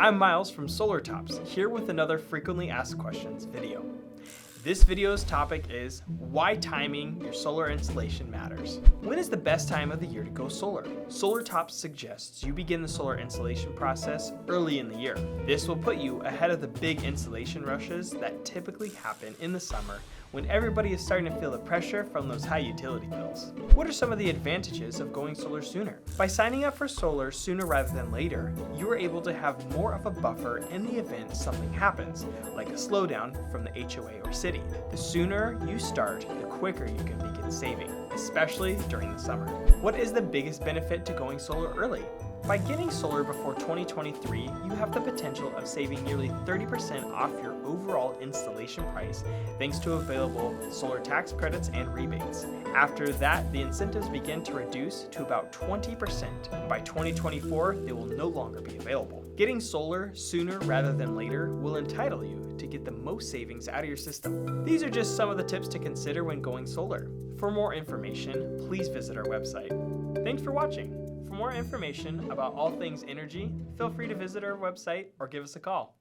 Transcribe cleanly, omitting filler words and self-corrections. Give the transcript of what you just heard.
I'm Miles from Solar Tops, here with another frequently asked questions video. This video's topic is why timing your solar installation matters. When is the best time of the year to go solar? Solar Tops suggests you begin the solar installation process early in the year. This will put you ahead of the big installation rushes that typically happen in the summer when everybody is starting to feel the pressure from those high utility bills. What are some of the advantages of going solar sooner? By signing up for solar sooner rather than later, you are able to have more of a buffer in the event something happens, like a slowdown from the HOA or city. The sooner you start, the quicker you can begin saving, especially during the summer. What is the biggest benefit to going solar early? By getting solar before 2023, you have the potential of saving nearly 30% off your overall installation price thanks to available solar tax credits and rebates. After that, the incentives begin to reduce to about 20%. By 2024, they will no longer be available. Getting solar sooner rather than later will entitle you to get the most savings out of your system. These are just some of the tips to consider when going solar. For more information, please visit our website. Thanks for watching. For more information about all things energy, feel free to visit our website or give us a call.